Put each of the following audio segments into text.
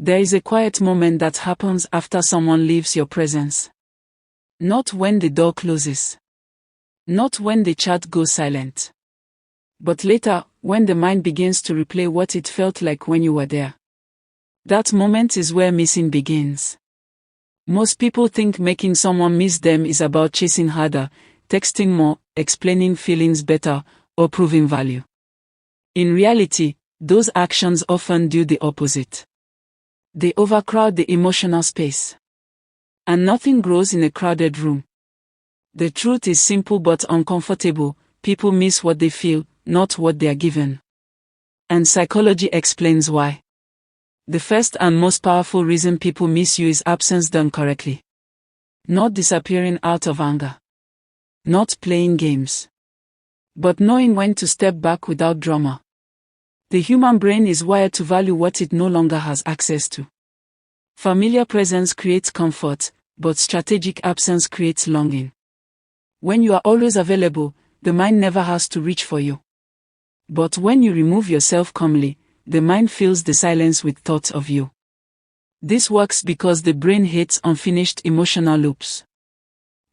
There is a quiet moment that happens after someone leaves your presence. Not when the door closes. Not when the chat goes silent. But later, when the mind begins to replay what it felt like when you were there. That moment is where missing begins. Most people think making someone miss them is about chasing harder, texting more, explaining feelings better, or proving value. In reality, those actions often do the opposite. They overcrowd the emotional space. And nothing grows in a crowded room. The truth is simple but uncomfortable: people miss what they feel, not what they are given. And psychology explains why. The first and most powerful reason people miss you is absence done correctly. Not disappearing out of anger. Not playing games. But knowing when to step back without drama. The human brain is wired to value what it no longer has access to. Familiar presence creates comfort, but strategic absence creates longing. When you are always available, the mind never has to reach for you. But when you remove yourself calmly, the mind fills the silence with thoughts of you. This works because the brain hates unfinished emotional loops.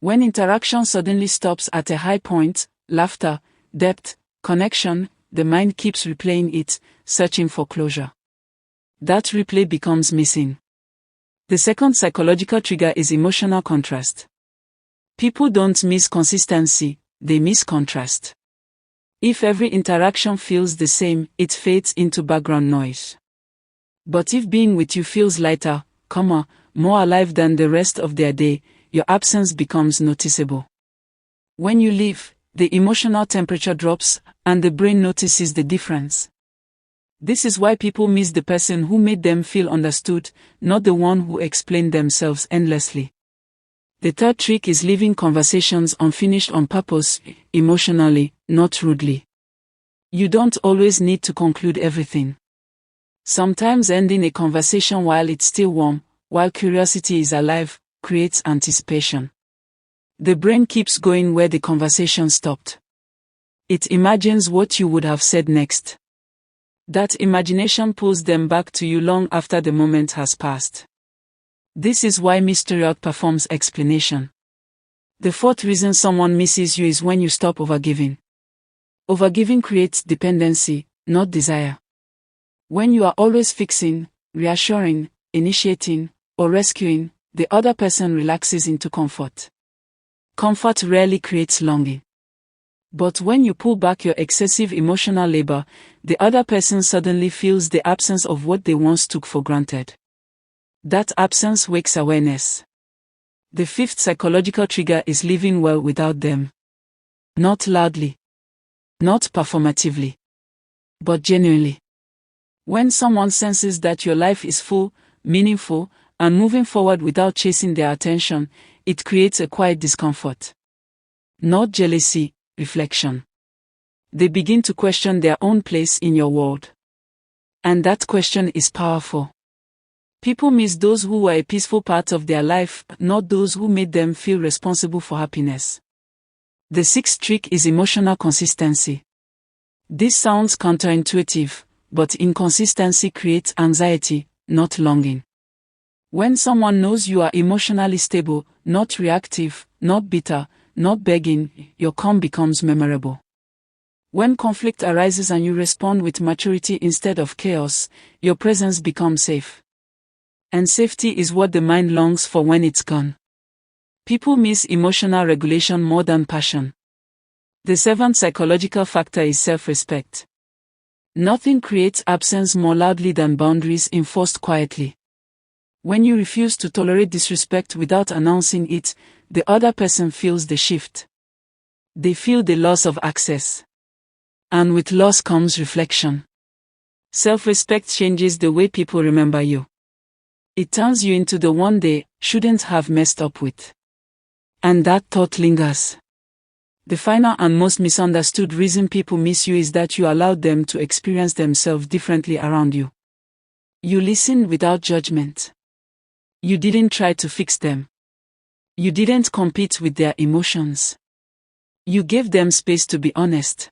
When interaction suddenly stops at a high point, laughter, depth, connection, the mind keeps replaying it, searching for closure. That replay becomes missing. The second psychological trigger is emotional contrast. People don't miss consistency, they miss contrast. If every interaction feels the same, it fades into background noise. But if being with you feels lighter, calmer, more alive than the rest of their day, your absence becomes noticeable. When you leave, the emotional temperature drops, and the brain notices the difference. This is why people miss the person who made them feel understood, not the one who explained themselves endlessly. The third trick is leaving conversations unfinished on purpose, emotionally, not rudely. You don't always need to conclude everything. Sometimes ending a conversation while it's still warm, while curiosity is alive, creates anticipation. The brain keeps going where the conversation stopped. It imagines what you would have said next. That imagination pulls them back to you long after the moment has passed. This is why mystery outperforms explanation. The fourth reason someone misses you is when you stop overgiving. Overgiving creates dependency, not desire. When you are always fixing, reassuring, initiating, or rescuing, the other person relaxes into comfort. Comfort rarely creates longing. But when you pull back your excessive emotional labor, the other person suddenly feels the absence of what they once took for granted. That absence wakes awareness. The fifth psychological trigger is living well without them. Not loudly. Not performatively. But genuinely. When someone senses that your life is full, meaningful, and moving forward without chasing their attention, it creates a quiet discomfort. Not jealousy, reflection. They begin to question their own place in your world. And that question is powerful. People miss those who were a peaceful part of their life, not those who made them feel responsible for happiness. The sixth trick is emotional consistency. This sounds counterintuitive, but inconsistency creates anxiety, not longing. When someone knows you are emotionally stable, not reactive, not bitter, not begging, your calm becomes memorable. When conflict arises and you respond with maturity instead of chaos, your presence becomes safe. And safety is what the mind longs for when it's gone. People miss emotional regulation more than passion. The seventh psychological factor is self-respect. Nothing creates absence more loudly than boundaries enforced quietly. When you refuse to tolerate disrespect without announcing it, the other person feels the shift. They feel the loss of access. And with loss comes reflection. Self-respect changes the way people remember you. It turns you into the one they shouldn't have messed up with. And that thought lingers. The final and most misunderstood reason people miss you is that you allowed them to experience themselves differently around you. You listened without judgment. You didn't try to fix them. You didn't compete with their emotions. You gave them space to be honest.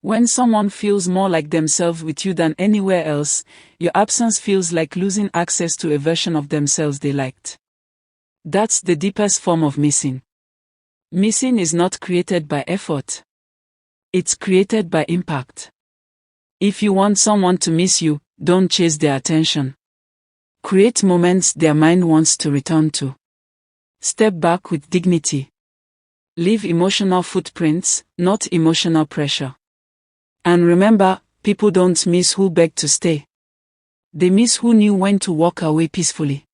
When someone feels more like themselves with you than anywhere else, your absence feels like losing access to a version of themselves they liked. That's the deepest form of missing. Missing is not created by effort. It's created by impact. If you want someone to miss you, don't chase their attention. Create moments their mind wants to return to. Step back with dignity. Leave emotional footprints, not emotional pressure. And remember, people don't miss who begged to stay. They miss who knew when to walk away peacefully.